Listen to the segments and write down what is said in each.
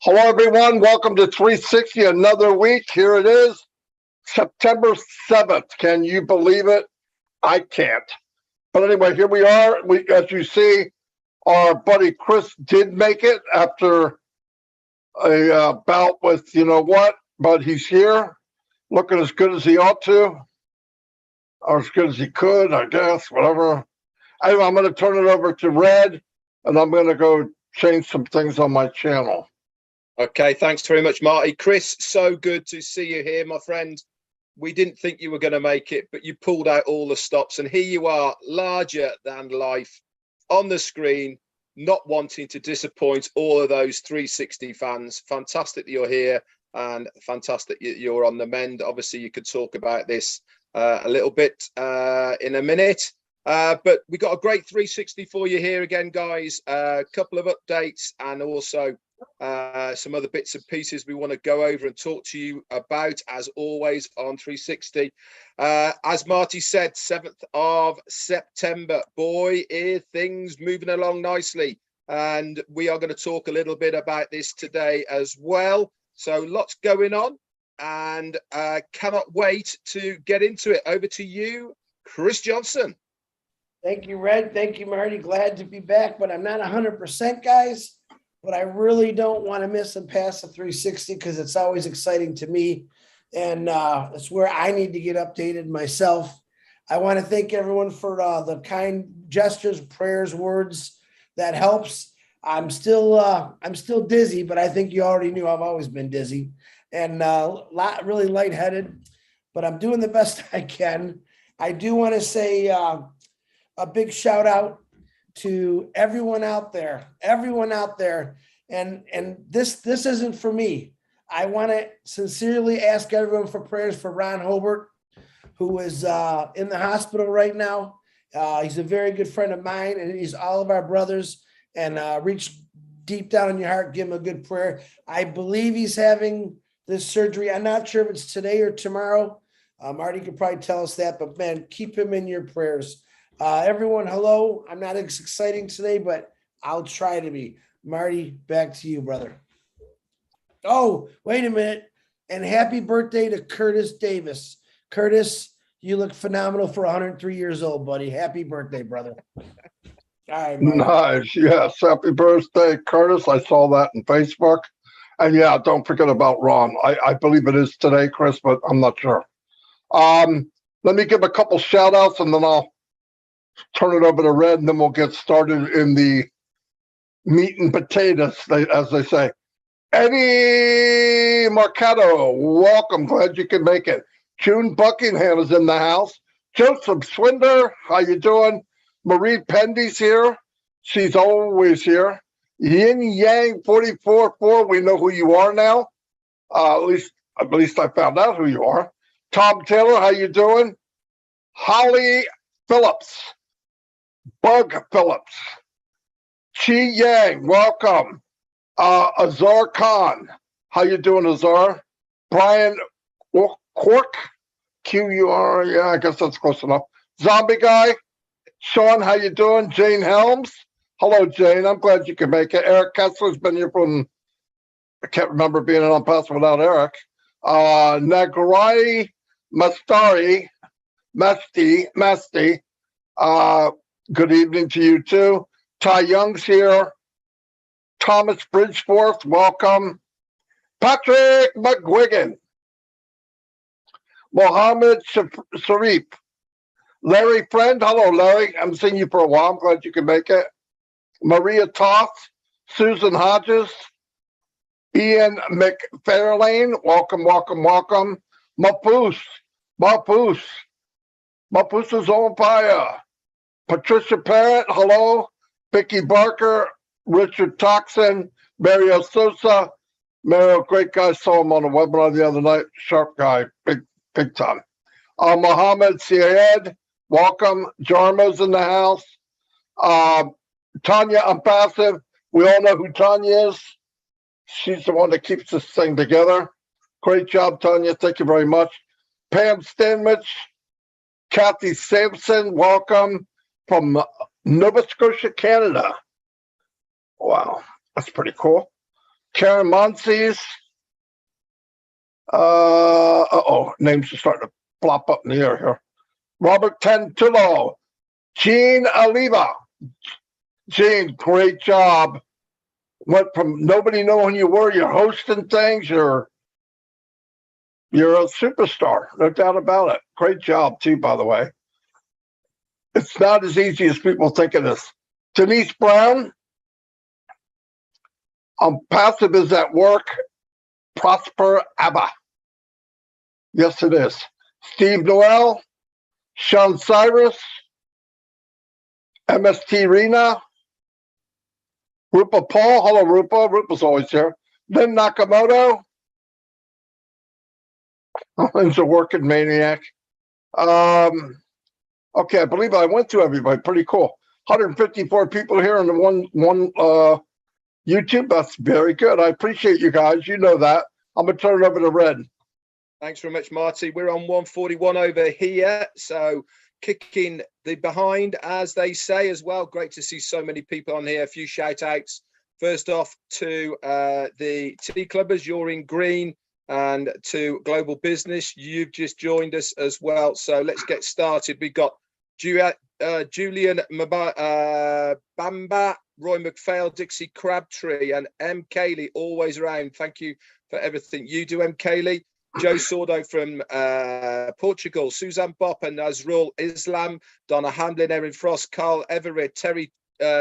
Hello, everyone. Welcome to 360, another week. Here it is, September 7th. Can you believe it? I can't. But anyway, here we are. As you see, our buddy Chris did make it after a bout with you know what, but he's here, looking as good as he ought to, or as good as he could, I guess, whatever. Anyway, I'm going to turn it over to Red, and I'm going to go change some things on my channel. Okay, thanks very much, Marty. Chris, so good to see you here, my friend. We didn't think you were going to make it, but you pulled out all the stops, and here you are, larger than life, on the screen, not wanting to disappoint all of those 360 fans. Fantastic that you're here, and fantastic you're on the mend. Obviously, you could talk about this a little bit in a minute. But we got a great 360 for you here again, guys. A couple of updates and also some other bits and pieces we want to go over and talk to you about, as always, on 360. As Marty said, 7th of September. Boy, things moving along nicely. And we are going to talk a little bit about this today as well. So lots going on, and cannot wait to get into it. Over to you, Chris Johnson. Thank you, Red. Thank you, Marty. Glad to be back, but I'm not 100%, guys. But I really don't want to miss and pass the 360 because it's always exciting to me. And it's where I need to get updated myself. I want to thank everyone for the kind gestures, prayers, words. That helps. I'm still dizzy, but I think you already knew I've always been dizzy and really lightheaded, but I'm doing the best I can. I do want to say a big shout out to everyone out there, and this isn't for me. I want to sincerely ask everyone for prayers for Ron Hobart, who is in the hospital right now. He's a very good friend of mine, and he's all of our brothers. And reach deep down in your heart, give him a good prayer. I believe he's having this surgery. I'm not sure if it's today or tomorrow. Marty could probably tell us that, but man, keep him in your prayers. Everyone, hello. I'm not as exciting today, but I'll try to be. Marty, back to you, brother. Oh, wait a minute. And happy birthday to Curtis Davis. Curtis, you look phenomenal for 103 years old, buddy. Happy birthday, brother. All right, Marty. Nice. Yes. Happy birthday, Curtis. I saw that on Facebook. And yeah, don't forget about Ron. I believe it is today, Chris, but I'm not sure. Let me give a couple shout outs and then I'll turn it over to Red, and then we'll get started in the meat and potatoes, as they say. Eddie Marcato, welcome. Glad you could make it. June Buckingham is in the house. Joseph Swinder, how you doing? Marie Pendy's here. She's always here. Yin Yang 44-4, we know who you are now. At least I found out who you are. Tom Taylor, how you doing? Holly Phillips. Bug Phillips. Chi Yang, welcome. Azar Khan, how you doing, Azar? Brian Cork, Q-U-R, yeah, I guess that's close enough. Zombie Guy. Sean, how you doing? Jane Helms. Hello, Jane. I'm glad you could make it. Eric Kessler's been here from, I can't remember being on pass without Eric. Nagarai Masti. Good evening to you too. Ty Young's here. Thomas Bridgeforth, welcome. Patrick McGuigan. Mohammed Sharif. Larry Friend, hello, Larry. I'm seeing you for a while. I'm glad you can make it. Maria Toth, Susan Hodges, Ian McFarlane, welcome. Mapoose is on fire. Patricia Parrott, hello. Vicky Barker, Richard Toxin, Mario Sosa. Mario, great guy. Saw him on a webinar the other night. Sharp guy, big time. Mohammed Syed, welcome. Jarmo's in the house. Tanya Impassive, we all know who Tanya is. She's the one that keeps this thing together. Great job, Tanya. Thank you very much. Pam Stanwich, Kathy Sampson, welcome from Nova Scotia, Canada. Wow, that's pretty cool. Karen Monsees. Names are starting to plop up in the air here. Robert Tentullo. Gene Oliva. Gene, great job. Went from nobody knowing who you were, you're hosting things, you're a superstar, no doubt about it. Great job too, by the way. It's not as easy as people think it is. Denise Brown. Passive is at work. Prosper Abba. Yes, it is. Steve Noel. Sean Cyrus. MST Rena. Rupa Paul. Hello, Rupa. Rupa's always here. Lynn Nakamoto. Lynn's a working maniac. Okay, I believe I went through everybody. Pretty cool. 154 people here on the one YouTube. That's very good. I appreciate you guys. You know that. I'm gonna turn it over to Red. Thanks very much, Marty. We're on 141 over here. So kicking the behind, as they say as well. Great to see so many people on here. A few shout outs. First off to the Tea Clubbers, you're in green, and to Global Business, you've just joined us as well. So let's get started. We've got Julian Bamba, Roy McPhail, Dixie Crabtree, and M. Cayley, always around. Thank you for everything you do, M. Cayley. Joe Sordo from Portugal, Suzanne Bopp and Nazrul Islam, Donna Hamlin, Erin Frost, Carl Everett, Terry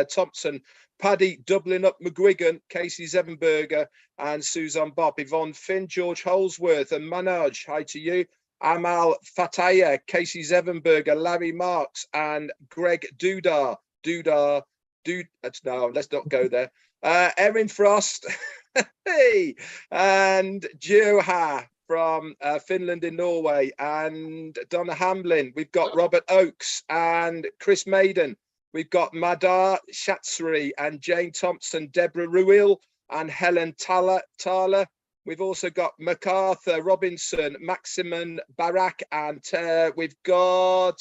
Thompson, Paddy Dublin up McGuigan, Casey Zevenberger and Suzanne Bopp, Yvonne Finn, George Holsworth and Manoj, hi to you. Amal Fataya, Casey Zevenberger, Larry Marks and Greg Dudar. No, let's not go there. Erin Frost, hey, and Joha from Finland in Norway, and Donna Hamlin. We've got Robert Oakes and Chris Maiden. We've got Madar Shatsri and Jane Thompson, Deborah Ruil and Helen Thaler. We've also got MacArthur Robinson, Maximin Barak, and we've got,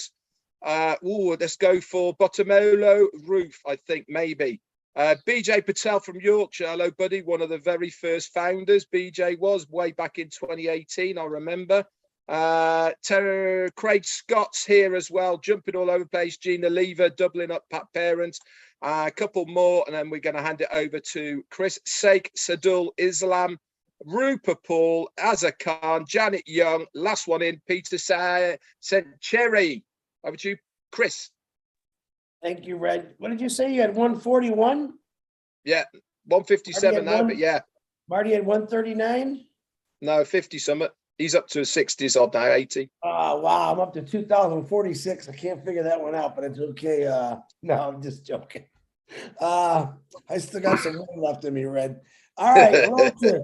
let's go for Bottomolo Roof, I think, maybe. BJ Patel from Yorkshire. Hello, buddy. One of the very first founders. BJ was way back in 2018, I remember. Craig Scott's here as well, jumping all over the place. Gina Lever, doubling up Pat Parent. A couple more, and then we're going to hand it over to Chris Sheikh Sadul Islam, Rupa Paul, Azza Khan, Janet Young. Last one in, Peter Cherry. Over to you, Chris. Thank you, Red. What did you say? You had 141? Yeah, 157 now, but yeah. Marty had 139? No, 50 something. He's up to his 60s odd now, 80. Oh, wow. I'm up to 2046. I can't figure that one out, but it's okay. No, I'm just joking. I still got some room left in me, Red. All right. Hello to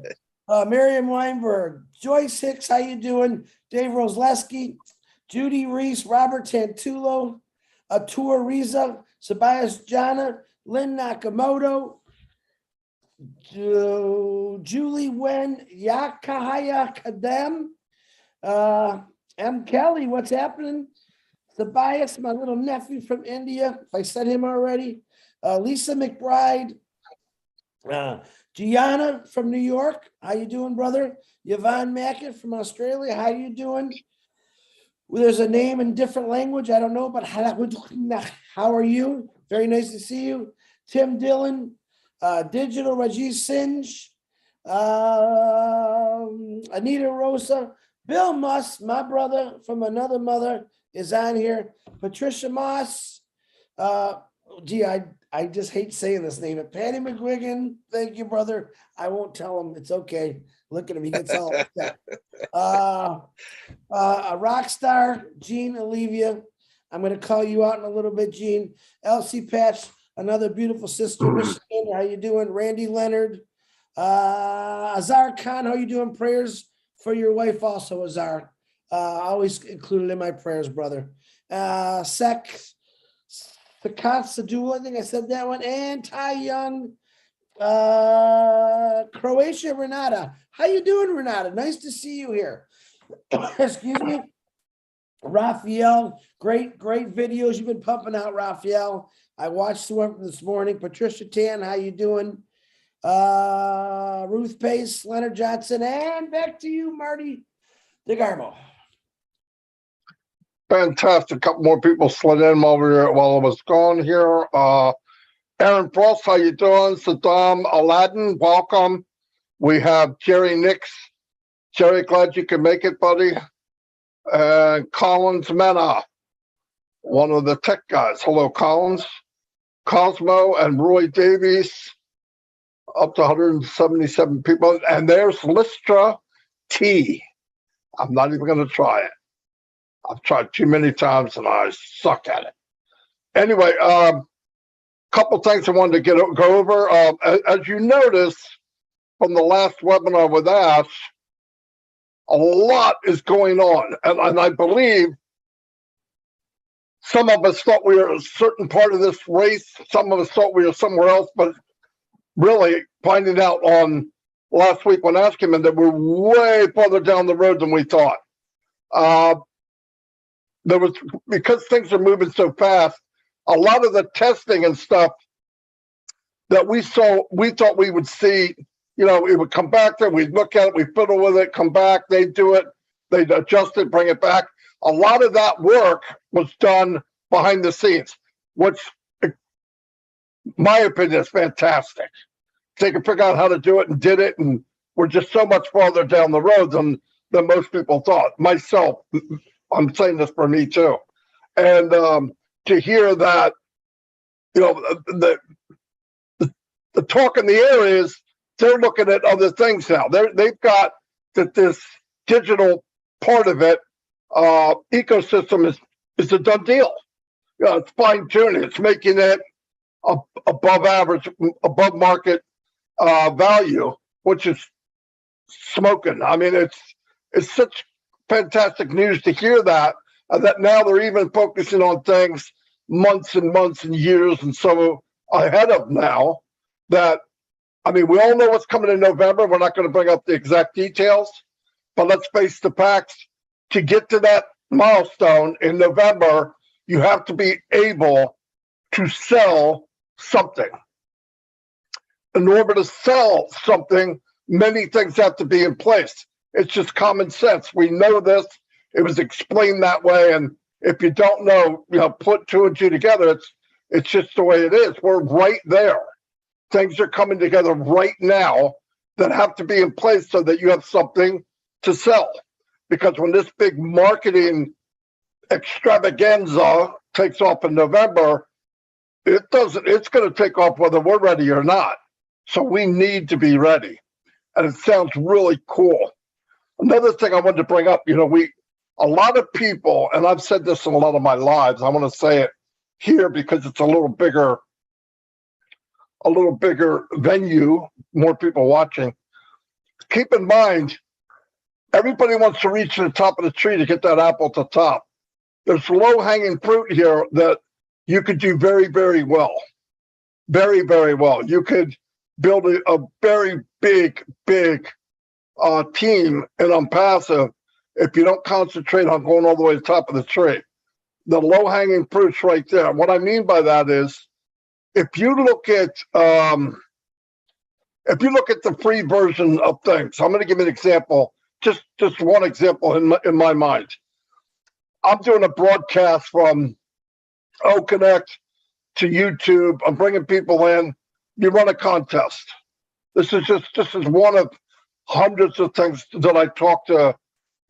Miriam Weinberg, Joyce Hicks, how you doing? Dave Rosleski, Judy Reese, Robert Tantullo, Atur Riza, Sabias Jana, Lynn Nakamoto, Julie Wen, Yakahaya Kadem, M. Kelly, what's happening? Sabias, my little nephew from India, if I said him already. Lisa McBride, Gianna from New York, how you doing, brother? Yvonne Mackett from Australia, how you doing? Well, there's a name in different language, I don't know, but how are you? Very nice to see you. Tim Dillon, Digital Rajesh Singe, Anita Rosa, Bill Musk, my brother from another mother, is on here. Patricia Moss, I just hate saying this name. Patty McGuigan, thank you, brother. I won't tell him. It's okay. Look at him. He gets all upset. A rock star, Jean Olivia. I'm going to call you out in a little bit, Jean. Elsie Patch, another beautiful sister, Michigan. How you doing? Randy Leonard. Azar Khan, how you doing? Prayers for your wife also, Azar. Always included in my prayers, brother. Sakat Sadul, I think I said that one. And Ty Young. Croatia, Renata. How you doing, Renata? Nice to see you here. Excuse me. Raphael, great videos you've been pumping out, Raphael. I watched one from this morning. Patricia Tan, how you doing? Ruth Pace, Leonard Johnson, and back to you, Marty DeGarmo. Fantastic. A couple more people slid in while I was gone here. Aaron Frost, how you doing? Saddam Aladdin, welcome. We have Jerry Nix. Jerry, glad you could make it, buddy. And Collins Mena, one of the tech guys. Hello, Collins. Cosmo and Roy Davies, up to 177 people. And there's Lystra T. I'm not even going to try it. I've tried too many times and I suck at it. Anyway, couple things I wanted to go over. As you notice from the last webinar with Ash, a lot is going on. And I believe some of us thought we were a certain part of this race. Some of us thought we were somewhere else, but really finding out on last week when Ash came in that we're way farther down the road than we thought. Because things are moving so fast, a lot of the testing and stuff that we thought we would see, it would come back there, we'd look at it, we fiddle with it, come back, they'd do it, they'd adjust it, bring it back. A lot of that work was done behind the scenes, which, in my opinion, is fantastic. They could figure out how to do it and did it, and we're just so much farther down the road than most people thought. Myself, I'm saying this for me too. And to hear that, the talk in the air is they're looking at other things now. They've got that this digital part of it, ecosystem is a done deal. It's fine tuning. It's making it above average, above market value, which is smoking. I mean, it's such fantastic news to hear that now they're even focusing on things months and months and years and so ahead of now. That, I mean, we all know what's coming in November. We're not going to bring up the exact details, but let's face the facts. To get to that milestone in November, you have to be able to sell something. In order to sell something, many things have to be in place. It's just common sense. We know this. It was explained that way. And if you don't know, put two and two together, it's just the way it is. We're right there. Things are coming together right now that have to be in place so that you have something to sell. Because when this big marketing extravaganza takes off in November, it's going to take off whether we're ready or not. So we need to be ready. And it sounds really cool. Another thing I wanted to bring up, a lot of people, and I've said this in a lot of my lives, I want to say it here because it's a little bigger venue, more people watching. Keep in mind, everybody wants to reach to the top of the tree to get that apple at the top. There's low-hanging fruit here that you could do very, very well. Very, very well. You could build a very big team and on passive if you don't concentrate on going all the way to the top of the tree. The low-hanging fruit's right there. What I mean by that is, if you look at the free version of things, I'm going to give you an example, just one example in my mind. I'm doing a broadcast from O-Connect to YouTube. I'm bringing people in. You run a contest. This is one of hundreds of things that I talk to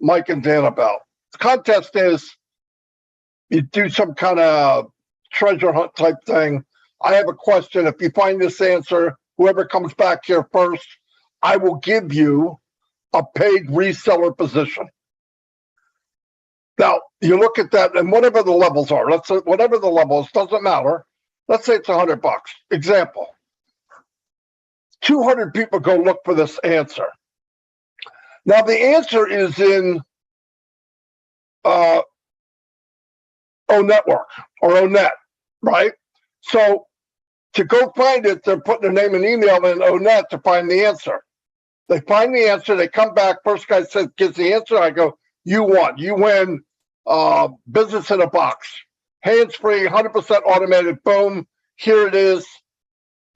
Mike and Dan about. The contest is you do some kind of treasure hunt type thing. I have a question. If you find this answer, whoever comes back here first, I will give you a paid reseller position. Now, you look at that, and whatever the levels are, let's say whatever the levels, doesn't matter. Let's say it's $100. Example. 200 people go look for this answer. Now, the answer is in O-Network or O-Net, right? So to go find it, they're putting their name and email in O-Net to find the answer. They find the answer. They come back. First guy says, gives the answer. I go, you won. You win business in a box. Hands-free, 100% automated. Boom. Here it is.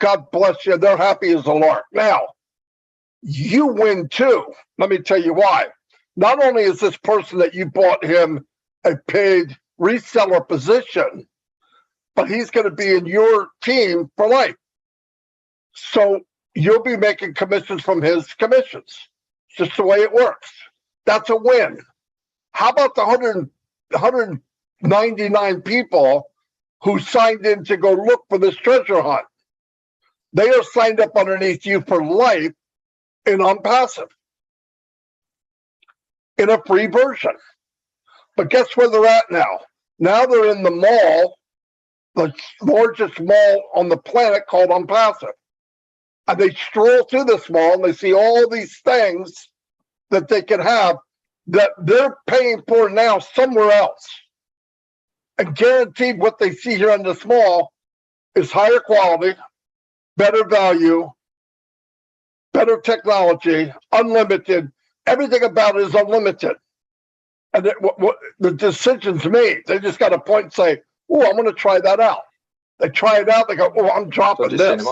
God bless you. They're happy as a lark. Now, you win too. Let me tell you why. Not only is this person that you bought him a paid reseller position, but he's going to be in your team for life. So you'll be making commissions from his commissions. It's just the way it works. That's a win. How about the 199 people who signed in to go look for this treasure hunt? They are signed up underneath you for life and on passive in a free version. But guess where they're at now? Now they're in the mall, the largest mall on the planet called Unpassive. And they stroll through this mall and they see all these things that they can have that they're paying for now somewhere else. And guaranteed what they see here in this mall is higher quality, better value, better technology, unlimited. Everything about it is unlimited. And the decision's made. They just got to point and say, oh, I'm going to try that out. They try it out. They go, oh, I'm dropping this.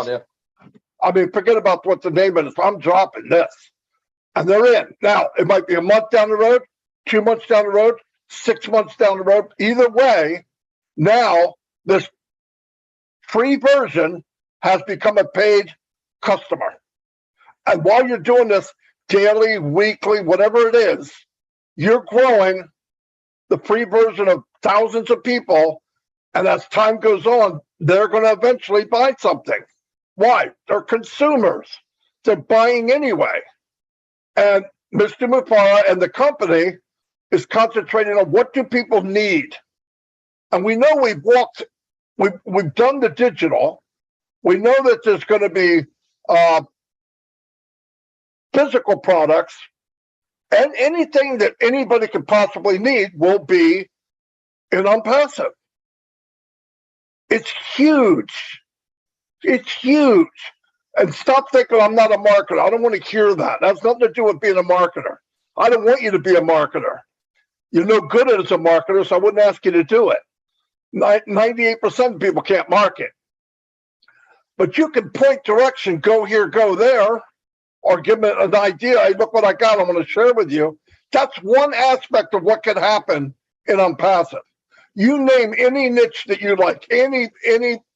I mean, forget about what the name is. I'm dropping this. And they're in. Now, it might be a month down the road, 2 months down the road, 6 months down the road. Either way, now this free version has become a paid customer. And while you're doing this daily, weekly, whatever it is, you're growing the free version of thousands of people. And as time goes on, they're going to eventually buy something. Why? They're consumers. They're buying anyway. And Mr. Mufara and the company is concentrating on what do people need. And we know we've done the digital. We know that there's going to be physical products, and anything that anybody could possibly need will be in Unpassive. It's huge. It's huge. And stop thinking I'm not a marketer. I don't want to hear that. That has nothing to do with being a marketer. I don't want you to be a marketer. You're no good at it as a marketer, so I wouldn't ask you to do it. 98% of people can't market. But you can point direction, go here, go there, or give them an idea. Hey, look what I got. I'm going to share with you. That's one aspect of what could happen in Unpassive. You name any niche that you like, any,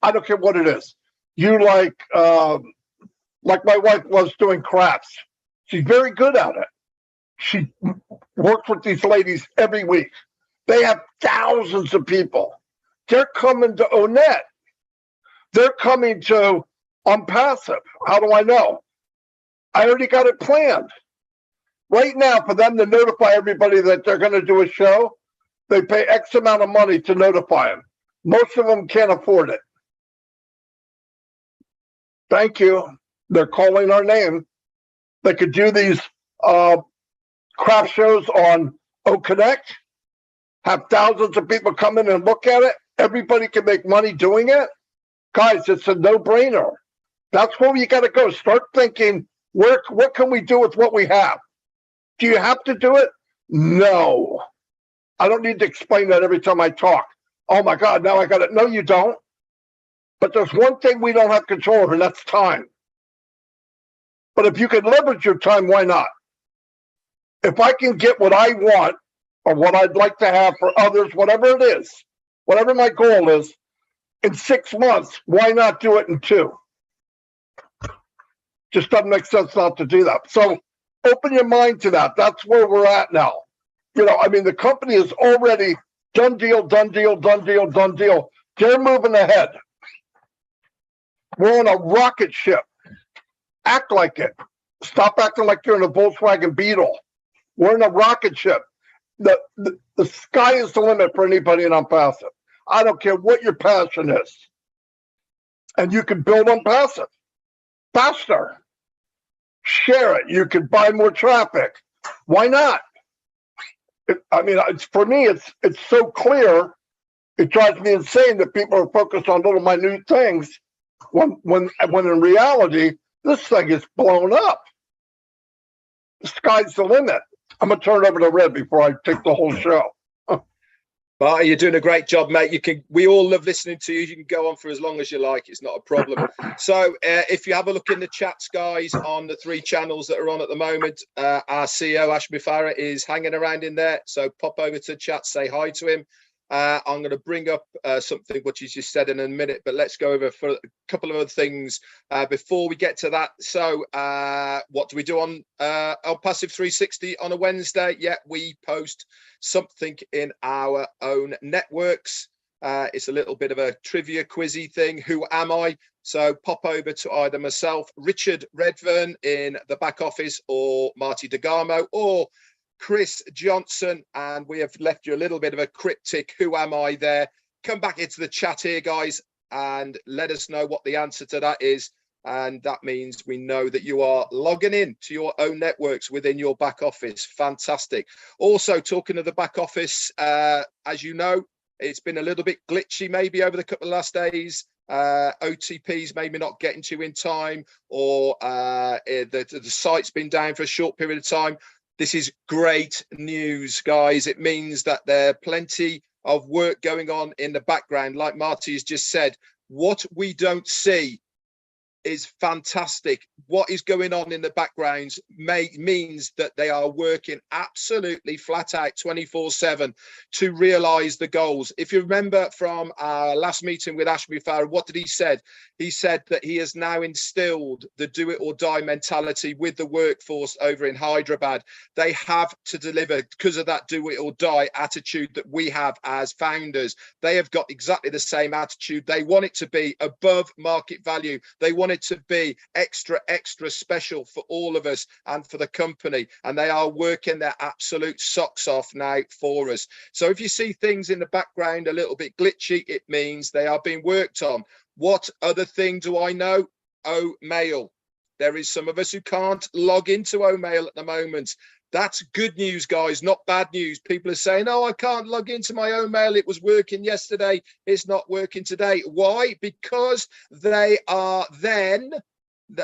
I don't care what it is. You like my wife loves doing crafts. She's very good at it. She works with these ladies every week. They have thousands of people. They're coming to Onet. They're coming to Unpassive. How do I know? I already got it planned. Right now, for them to notify everybody that they're going to do a show, they pay X amount of money to notify them. Most of them can't afford it. Thank you. They're calling our name. They could do these craft shows on OConnect, have thousands of people come in and look at it. Everybody can make money doing it. Guys, it's a no-brainer. That's where you got to go. Start thinking, what can we do with what we have? Do you have to do it? No. I don't need to explain that every time I talk. Oh my God, now I got it. No, you don't. But there's one thing we don't have control of, and that's time. But if you can leverage your time, why not? If I can get what I want or what I'd like to have for others, whatever it is, whatever my goal is, in 6 months, why not do it in 2? Just doesn't make sense not to do that. So open your mind to that. That's where we're at now. You know, I mean, the company is already done deal, done deal, done deal, done deal. They're moving ahead. We're on a rocket ship. Act like it. Stop acting like you're in a Volkswagen Beetle. We're in a rocket ship. The sky is the limit for anybody in Unpassive. I don't care what your passion is. And you can build Unpassive faster. Share it. You can buy more traffic. Why not? For me, it's so clear. It drives me insane that people are focused on little minute things when in reality, this thing is blown up. The sky's the limit. I'm going to turn it over to Red before I take the whole show. Marty, you're doing a great job, mate. We all love listening to you. You can go on for as long as you like. It's not a problem. So if you have a look in the chats, guys, on the 3 channels that are on at the moment, our CEO, Ashmi Farah, is hanging around in there. So pop over to the chat, say hi to him. I'm going to bring up something which he's just said in a minute, but let's go over for a couple of other things before we get to that. So what do we do on Passive 360 on a Wednesday? Yeah, we post something in our own networks. It's a little bit of a trivia quizzy thing. Who am I? So pop over to either myself, Richard Redfern in the back office, or Marty DeGarmo, or Chris Johnson, and we have left you a little bit of a cryptic "who am I" there. Come back into the chat here, guys, and let us know what the answer to that is. And that means we know that you are logging in to your own networks within your back office. Fantastic. Also, talking of the back office, as you know, it's been a little bit glitchy maybe over the couple of last days. OTPs maybe not getting to in time, or the site's been down for a short period of time. This is great news, guys. It means that there are plenty of work going on in the background. Like Marty has just said, what we don't see is fantastic. What is going on in the backgrounds means that they are working absolutely flat out 24/7 to realize the goals. If you remember from our last meeting with Ashmi Farah, what did he said? He said that he has now instilled the do it or die mentality with the workforce over in Hyderabad. They have to deliver because of that do it or die attitude that we have as founders. They have got exactly the same attitude. They want it to be above market value. They want it to be extra special for all of us and for the company, and they are working their absolute socks off now for us. So if you see things in the background a little bit glitchy, it means they are being worked on. What other thing do I know? Mail. There is some of us who can't log into Mail at the moment. That's good news, guys, not bad news. People are saying, oh, I can't log into my own Mail. It was working yesterday. It's not working today. Why? Because they are then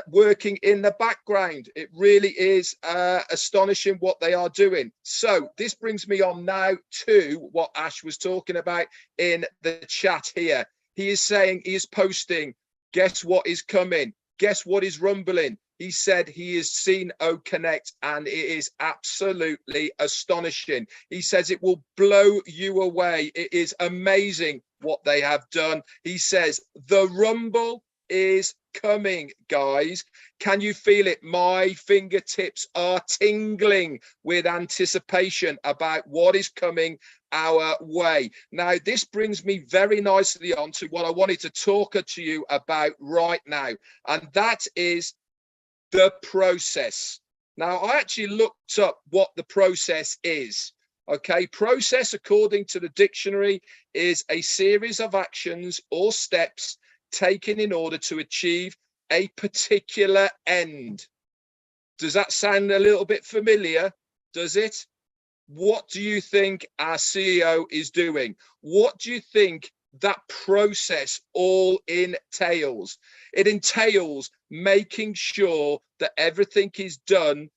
working in the background. It really is astonishing what they are doing. So this brings me on now to what Ash was talking about in the chat here. He is saying, he is posting, guess what is coming? Guess what is rumbling? He said he has seen Connect, and it is absolutely astonishing. He says it will blow you away. It is amazing what they have done. He says the rumble is coming, guys. Can you feel it? My fingertips are tingling with anticipation about what is coming our way. Now, this brings me very nicely on to what I wanted to talk to you about right now, and that is the process. Now, I actually looked up what the process is. Okay, process, according to the dictionary, is a series of actions or steps taken in order to achieve a particular end. Does that sound a little bit familiar? Does it? What do you think our CEO is doing? What do you think that process all entails? It entails making sure that everything is done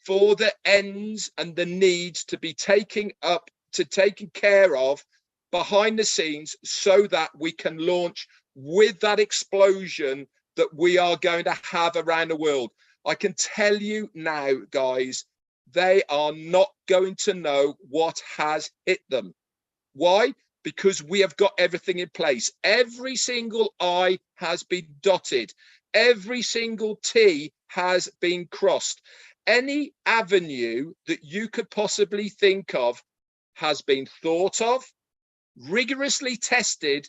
for the ends and the needs to be taken care of behind the scenes, so that we can launch with that explosion that we are going to have around the world. I can tell you now, guys, they are not going to know what has hit them. Why? Because we have got everything in place. Every single I has been dotted. Every single T has been crossed. Any avenue that you could possibly think of has been thought of, rigorously tested,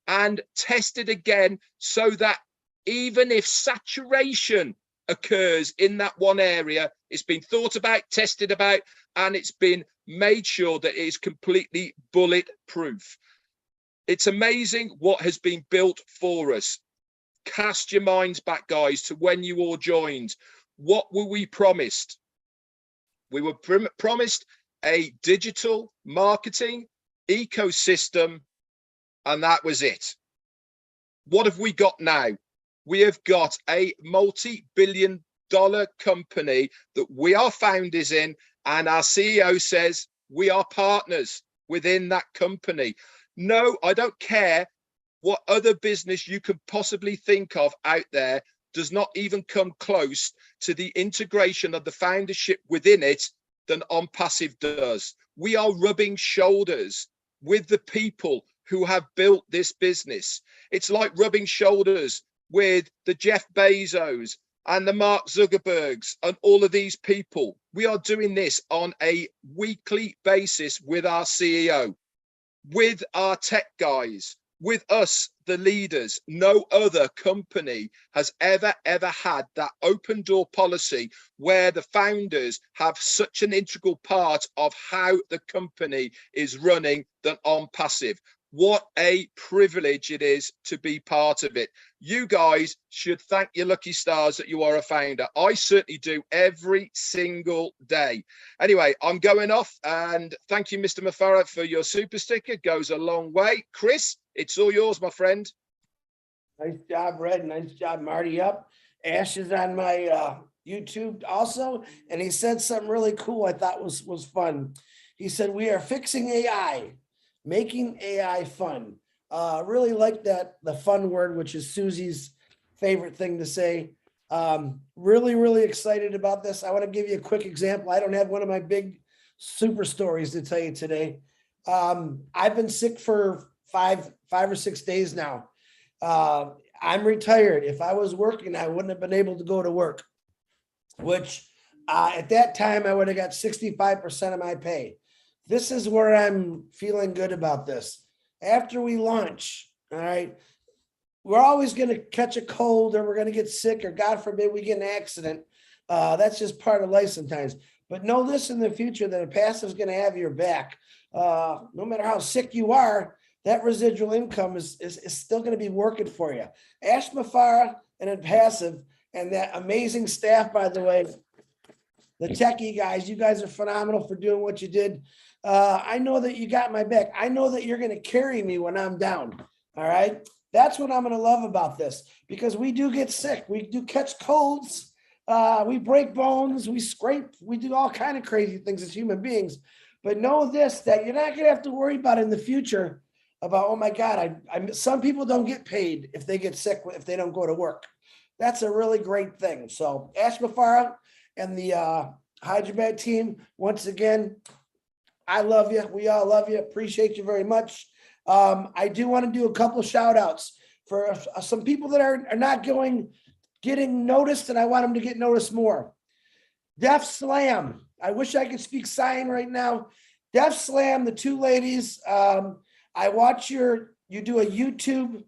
and tested again, so that even if saturation occurs in that one area, it's been thought about, tested about, and it's been made sure that it is completely bulletproof. It's amazing what has been built for us. Cast your minds back, guys, to when you all joined. What were we promised? We were promised a digital marketing ecosystem, and that was it. What have we got now? We have got a multi-billion-dollar company that we are founders in, and our CEO says we are partners. within that company. No, I don't care what other business you could possibly think of out there, does not even come close to the integration of the foundership within it than On Passive does. We are rubbing shoulders with the people who have built this business. It's like rubbing shoulders with the Jeff Bezos and the Mark Zuckerbergs and all of these people. We are doing this on a weekly basis with our CEO, with our tech guys, with us, the leaders. No other company has ever had that open door policy where the founders have such an integral part of how the company is running than On Passive. What a privilege it is to be part of it. You guys should thank your lucky stars that you are a founder. I certainly do every single day. Anyway, I'm going off, and thank you, Mr. Mafara, for your super sticker. It goes a long way. Chris, it's all yours, my friend. Nice job, Red. Nice job, Marty. Up. Ash is on my YouTube also, and he said something really cool I thought was fun. He said, "We are fixing AI. Making AI fun." Really like that, the fun word, which is Susie's favorite thing to say. Really excited about this. I want to give you a quick example. I don't have one of my big super stories to tell you today. I've been sick for five or 6 days now. I'm retired. If I was working, I wouldn't have been able to go to work, which at that time I would have got 65% of my pay. This is where I'm feeling good about this. After we launch, all right, we're always going to catch a cold, or we're going to get sick, or God forbid we get an accident. That's just part of life sometimes. But know this in the future, that a passive is going to have your back. No matter how sick you are, that residual income is still going to be working for you. Ash Mafara and a passive, and that amazing staff, by the way, the techie guys, you guys are phenomenal for doing what you did. I know that you got my back. I know that you're going to carry me when I'm down. All right. That's what I'm going to love about this, because we do get sick. We do catch colds. We break bones. We scrape. We do all kind of crazy things as human beings. But know this, that you're not going to have to worry about in the future about, oh my God, some people don't get paid if they get sick, if they don't go to work. That's a really great thing. So Ash Mafara and the Hyderabad team, once again, I love you. We all love you. Appreciate you very much. I do want to do a couple shout outs for some people that are not getting noticed, and I want them to get noticed more. Def Slam. I wish I could speak sign right now. Def Slam, the two ladies. I watch you do a YouTube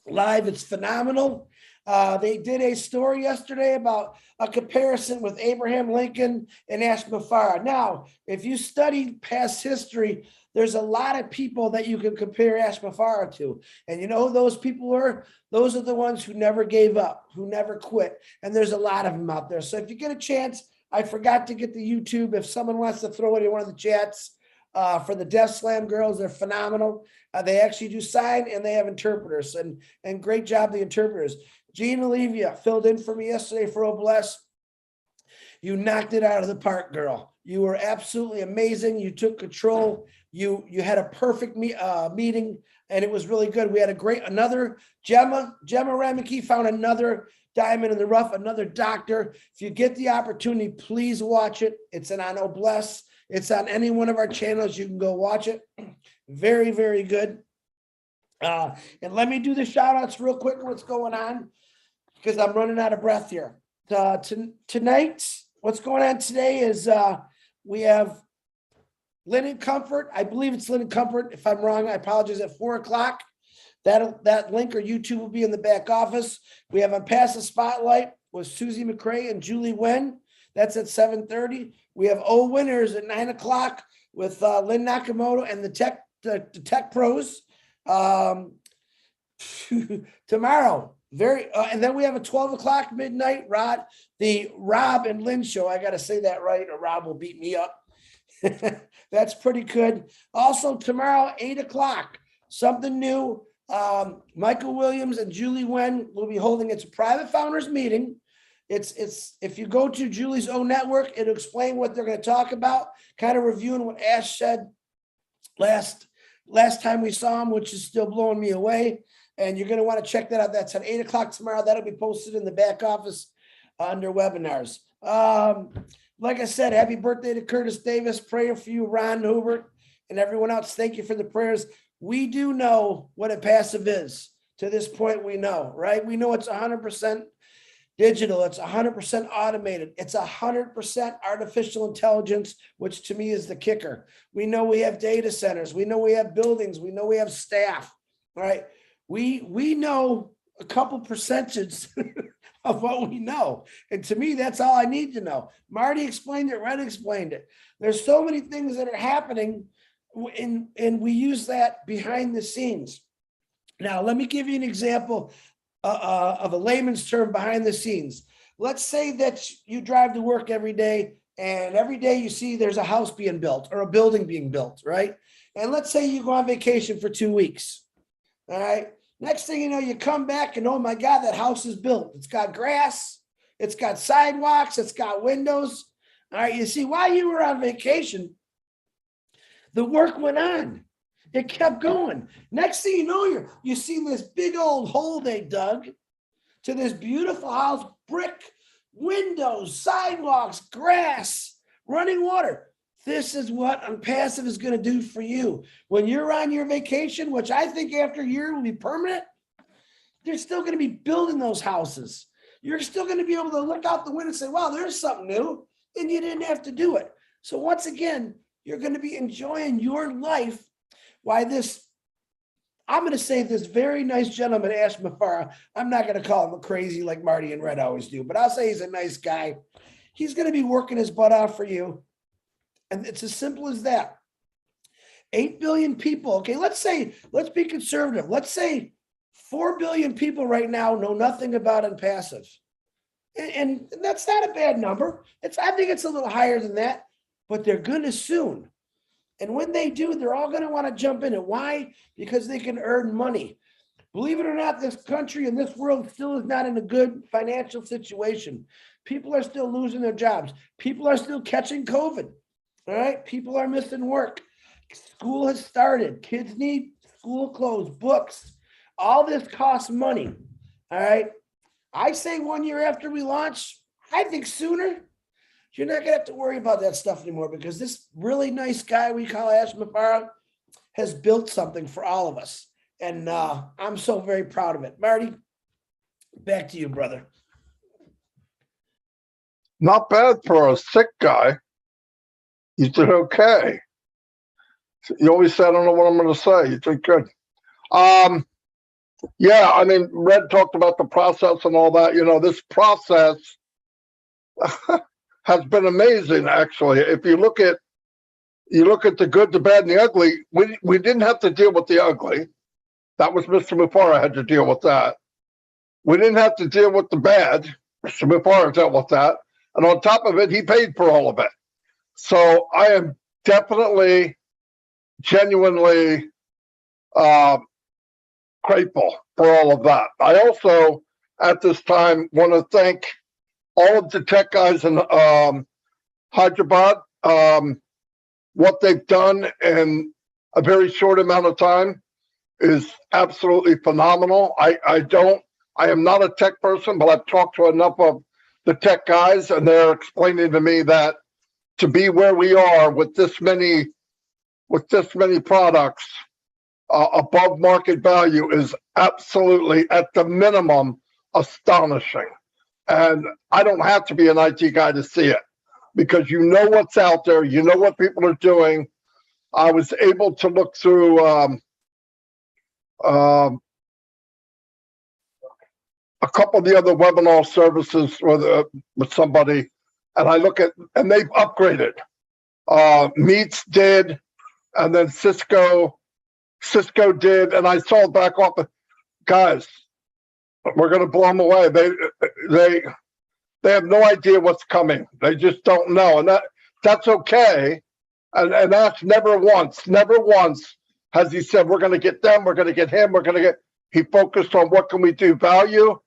live. It's phenomenal. They did a story yesterday about a comparison with Abraham Lincoln and Ash Mafara. Now, if you study past history, there's a lot of people that you can compare Ash Mafara to. And you know who those people were? Those are the ones who never gave up, who never quit. And there's a lot of them out there. So if you get a chance, I forgot to get the YouTube. If someone wants to throw it in one of the chats for the Def Slam girls, they're phenomenal. They actually do sign, and they have interpreters, and great job, the interpreters. Jean Olivia filled in for me yesterday for Obless. You knocked it out of the park, girl. You were absolutely amazing. You took control. You had a perfect meeting, and it was really good. We had another Gemma Rameke found another diamond in the rough, another doctor. If you get the opportunity, please watch it. It's on Obless. It's on any one of our channels. You can go watch it. Very, very good. And let me do the shout outs real quick. What's going on? Because I'm running out of breath here. Tonight, what's going on today is we have Linen Comfort. I believe it's Linen Comfort. If I'm wrong, I apologize. At 4:00. That link or YouTube will be in the back office. We have a Pass the Spotlight with Susie McCrae and Julie Wen. That's at 7:30. We have O Winners at 9:00 with Lynn Nakamoto and the Tech Pros. Tomorrow. And then we have a 12:00 midnight the Rob and Lynn show. I got to say that right, or Rob will beat me up. That's pretty good. Also tomorrow, 8:00, something new. Michael Williams and Julie Wen will be holding its private founders meeting. It's if you go to Julie's own network, it'll explain what they're going to talk about, kind of reviewing what Ash said last time we saw him, which is still blowing me away. And you're going to want to check that out. That's at 8 o'clock tomorrow. That'll be posted in the back office under webinars. Like I said, happy birthday to Curtis Davis. Prayer for you, Ron Hubert, and everyone else. Thank you for the prayers. We do know what a passive is. To this point, we know, right? We know it's 100% digital. It's 100% automated. It's 100% artificial intelligence, which to me is the kicker. We know we have data centers. We know we have buildings. We know we have staff, right? We know a couple percentage of what we know. And to me, that's all I need to know. Marty explained it, Ren explained it. There's so many things that are happening and we use that behind the scenes. Now, let me give you an example of a layman's term behind the scenes. Let's say that you drive to work every day and every day you see there's a house being built or a building being built, right? And let's say you go on vacation for 2 weeks, all right? Next thing you know, you come back and, oh my God, that house is built. It's got grass, it's got sidewalks, it's got windows. All right, you see, while you were on vacation, the work went on. It kept going. Next thing you know, you see this big old hole they dug to this beautiful house, brick, windows, sidewalks, grass, running water. This is what Unpassive is going to do for you. When you're on your vacation, which I think after a year will be permanent, they're still going to be building those houses. You're still going to be able to look out the window and say, wow, there's something new, and you didn't have to do it. So once again, you're going to be enjoying your life. Why this, I'm going to say this very nice gentleman, Ash Mafara, I'm not going to call him crazy like Marty and Red always do, but I'll say he's a nice guy. He's going to be working his butt off for you. And it's as simple as that. 8 billion people. Okay, let's be conservative. Let's say 4 billion people right now know nothing about Unpassive. And that's not a bad number. I think it's a little higher than that, but they're going to soon. And when they do, they're all going to want to jump in. And why? Because they can earn money. Believe it or not, this country and this world still is not in a good financial situation. People are still losing their jobs. People are still catching COVID. All right. People are missing work. School has started. Kids need school clothes, books. All this costs money. All right. I say 1 year after we launch, I think sooner. You're not going to have to worry about that stuff anymore because this really nice guy we call Ash Mafara has built something for all of us. And I'm so very proud of it. Marty, back to you, brother. Not bad for a sick guy. You did okay. You always say, I don't know what I'm going to say. You did good. Yeah, I mean, Red talked about the process and all that. You know, this process has been amazing, actually. If you look at the good, the bad, and the ugly, we didn't have to deal with the ugly. That was Mr. Mufara had to deal with that. We didn't have to deal with the bad. Mr. Mufara dealt with that. And on top of it, he paid for all of it. So I am definitely, genuinely grateful for all of that. I also, at this time, want to thank all of the tech guys in Hyderabad. What they've done in a very short amount of time is absolutely phenomenal. I am not a tech person, but I've talked to enough of the tech guys, and they're explaining to me that to be where we are with this many products above market value is absolutely, at the minimum, astonishing. And I don't have to be an IT guy to see it because you know what's out there. You know what people are doing. I was able to look through a couple of the other webinar services with somebody, and I look at, and they've upgraded. Meets did, and then Cisco did, and I saw it back off. Guys, we're going to blow them away. They have no idea what's coming. They just don't know, and that's okay. And that's never once has he said we're going to get them, we're going to get him, we're going to get. He focused on what can we do, value,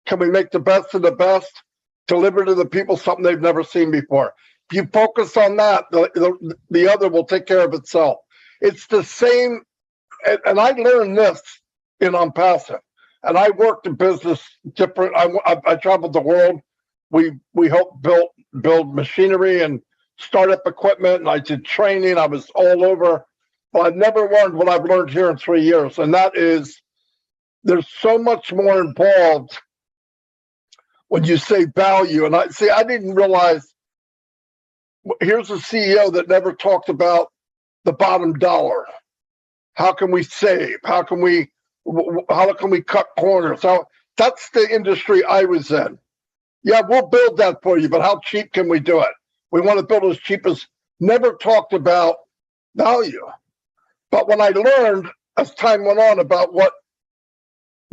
can we make the best of the best, deliver to the people something they've never seen before. If you focus on that, the other will take care of itself. It's the same. And I learned this in Passive. And I worked in business different. I traveled the world. We helped build machinery and startup equipment, and I did training. I was all over. But I've never learned what I've learned here in 3 years, and that is there's so much more involved when you say value. And I didn't realize. Here's a CEO that never talked about the bottom dollar. How can we save? How can we cut corners? That's the industry I was in. Yeah, we'll build that for you, but how cheap can we do it? We want to build as cheap as. Never talked about value. But when I learned as time went on about what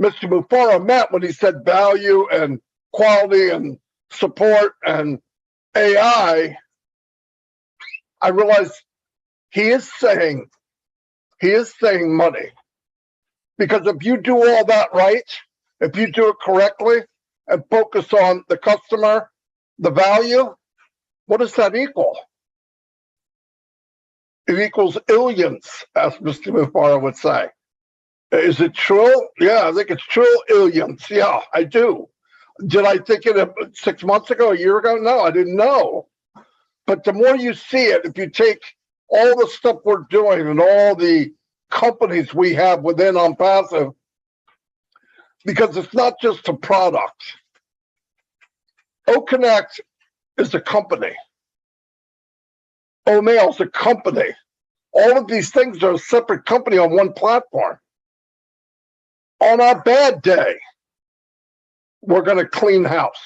Mr. Mufara meant when he said value and quality and support and AI, I realized he is saying money. Because if you do all that right, if you do it correctly and focus on the customer, the value, what does that equal? It equals illions, as Mr. Mufara would say. Is it true? Yeah, I think it's true. Illions. Yeah, I do. Did I think it 6 months ago, a year ago? No, I didn't know. But the more you see it, if you take all the stuff we're doing and all the companies we have within Passive, because it's not just a product. OConnect is a company. O'Mail is a company. All of these things are a separate company on one platform. On our bad day, we're going to clean house.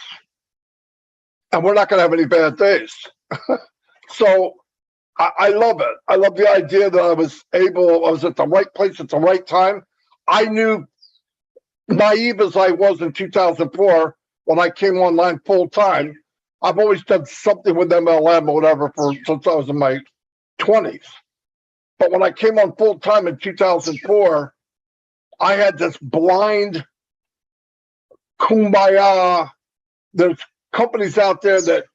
And we're not going to have any bad days. So I love it. I love the idea that I was at the right place at the right time. I knew, naive as I was in 2004, when I came online full time, I've always done something with MLM or whatever since I was in my 20s. But when I came on full time in 2004, I had this blind kumbaya. There's companies out there that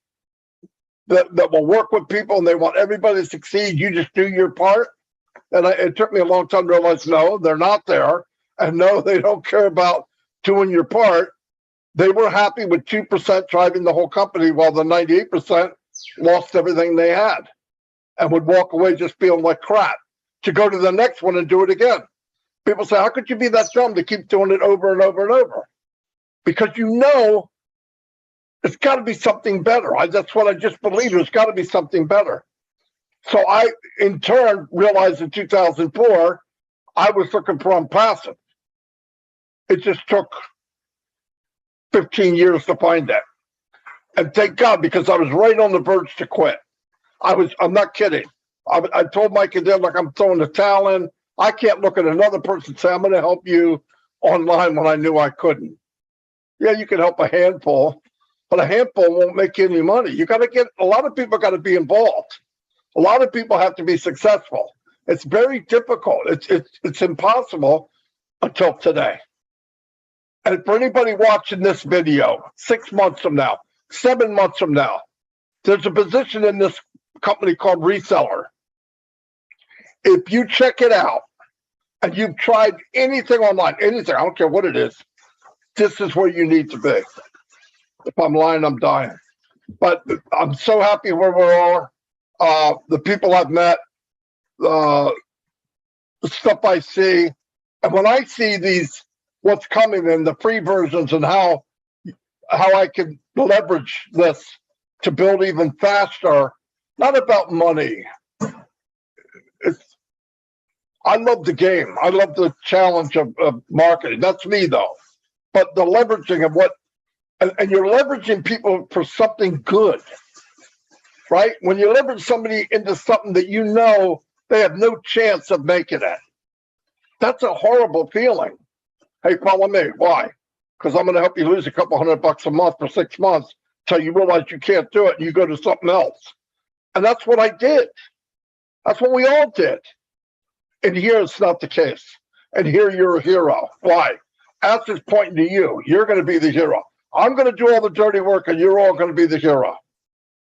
will work with people and they want everybody to succeed. You just do your part. And it took me a long time to realize, no, they're not there. And no, they don't care about doing your part. They were happy with 2% driving the whole company while the 98% lost everything they had and would walk away just feeling like crap to go to the next one and do it again. People say, how could you be that dumb to keep doing it over and over and over? Because it's got to be something better. That's what I just believe. There's got to be something better. So I, in turn, realized in 2004, I was looking for Passive. It just took 15 years to find that. And thank God, because I was right on the verge to quit. I'm not kidding. I told Mike and Dad, like, I'm throwing the towel in. I can't look at another person and say, I'm going to help you online when I knew I couldn't. Yeah, you can help a handful, but a handful won't make you any money. You got to a lot of people got to be involved. A lot of people have to be successful. It's very difficult. It's impossible until today. And for anybody watching this video, 6 months from now, 7 months from now, there's a position in this company called reseller. If you check it out and you've tried anything online, anything, I don't care what it is, this is where you need to be. If I'm lying, I'm dying. But I'm so happy where we are. The people I've met, the stuff I see. And when I see what's coming in the free versions and how I can leverage this to build even faster, not about money. I love the game. I love the challenge of marketing. That's me, though. But the leveraging of and you're leveraging people for something good, right? When you leverage somebody into something that you know they have no chance of making it, that's a horrible feeling. Hey, follow me. Why? Because I'm going to help you lose a couple $100 a month for 6 months till you realize you can't do it and you go to something else. And that's what I did. That's what we all did. And here it's not the case. And here you're a hero. Why? Ask is pointing to you. You're going to be the hero. I'm going to do all the dirty work and you're all going to be the hero.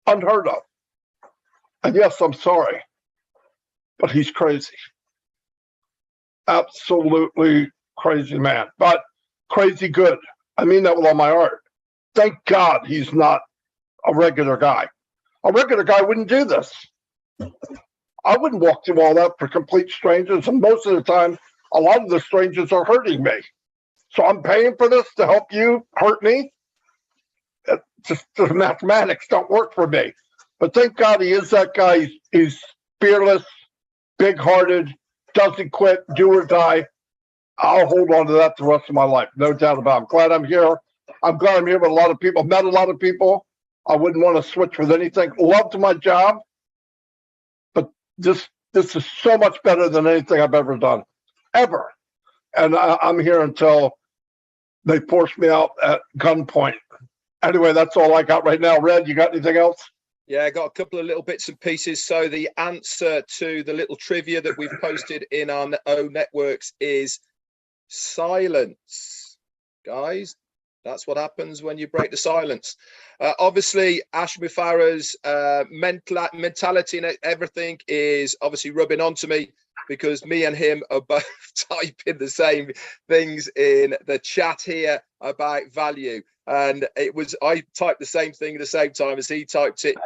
Unheard of. And yes, I'm sorry. but he's crazy. Absolutely crazy man, but crazy good. I mean that with all my heart. Thank God he's not a regular guy. A regular guy wouldn't do this. I wouldn't walk through all that for complete strangers, and most of the time, a lot of the strangers are hurting me. So I'm paying for this to help you hurt me. Just the mathematics don't work for me. But thank God he is that guy. He's fearless, big-hearted, doesn't quit, do or die. I'll hold on to that the rest of my life, no doubt about it. I'm glad I'm here. I'm glad I'm here with a lot of people. Met a lot of people. I wouldn't want to switch with anything. Loved my job, but this is so much better than anything I've ever done, ever. And I'm here until they force me out at gunpoint. Anyway, that's all I got right now. Red, you got anything else? Yeah, I got a couple of little bits and pieces. So the answer to the little trivia that we've posted in our own networks is silence. Guys, that's what happens when you break the silence. Obviously, Ash Mufara's mentality and everything is obviously rubbing onto me, because me and him are both typing the same things in the chat here about value. And I typed the same thing at the same time as he typed it.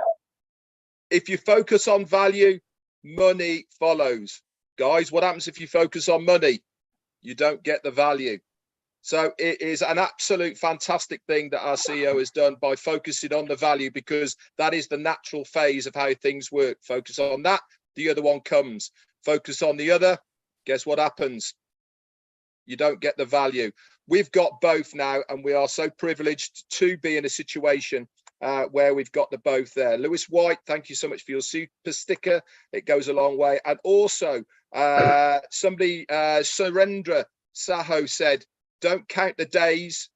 If you focus on value, money follows. Guys, what happens if you focus on money? You don't get the value. So it is an absolute fantastic thing that our CEO has done by focusing on the value, because that is the natural phase of how things work. Focus on that, the other one comes. Focus on the other, guess what happens? You don't get the value. We've got both now, and we are so privileged to be in a situation where we've got the both there. Lewis White, thank you so much for your super sticker. It goes a long way. And also, somebody, Surendra Saho said, don't count the days,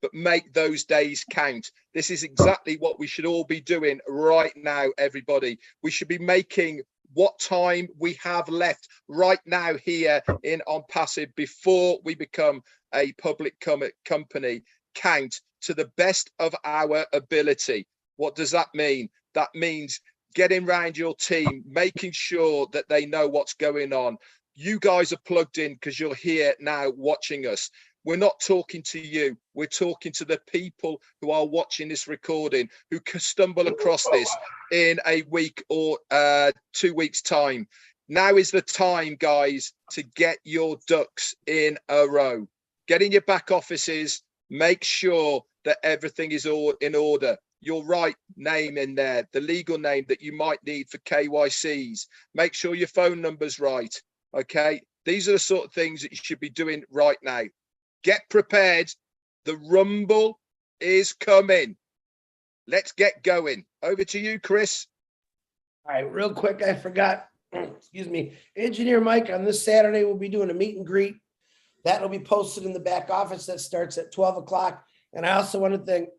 but make those days count. This is exactly what we should all be doing right now, everybody. We should be making what time we have left right now here in On Passive before we become a public company count to the best of our ability. What does that mean? That means getting around your team, making sure that they know what's going on. You guys are plugged in because you're here now watching us. We're not talking to you. We're talking to the people who are watching this recording, who can stumble across this in a week or 2 weeks' time. Now is the time, guys, to get your ducks in a row. Get in your back offices. Make sure that everything is all in order. Your right name in there, the legal name that you might need for KYCs. Make sure your phone number's right. Okay, these are the sort of things that you should be doing right now. Get prepared. The rumble is coming. Let's get going. Over to you, Chris. All right, real quick, I forgot. Excuse me. Engineer Mike, on this Saturday, we'll be doing a meet and greet. That'll be posted in the back office. That starts at 12 o'clock. And I also want to thank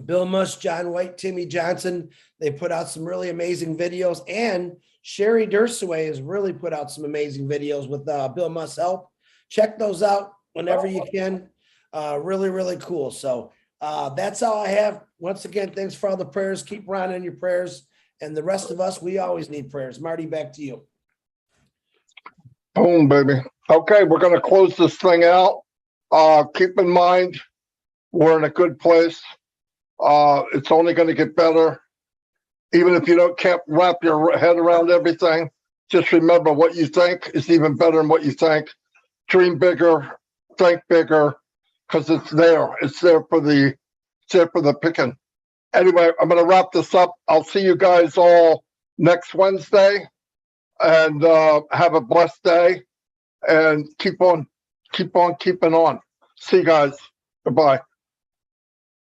Bill Mush, John White, Timmy Johnson. They put out some really amazing videos. And Sherry Dursaway has really put out some amazing videos with Bill Mush's help. Check those out whenever you can. Really, really cool. So that's all I have. Once again, thanks for all the prayers. Keep Ron in your prayers. And the rest of us, we always need prayers. Marty, back to you. Boom, baby. Okay, we're going to close this thing out. Keep in mind, we're in a good place. It's only going to get better. Even if you can't wrap your head around everything, just remember what you think is even better than what you think. Dream bigger, think bigger, because it's there. It's there for the picking. Anyway, I'm going to wrap this up. I'll see you guys all next Wednesday, and have a blessed day, and keep on keeping on. See you guys. Goodbye.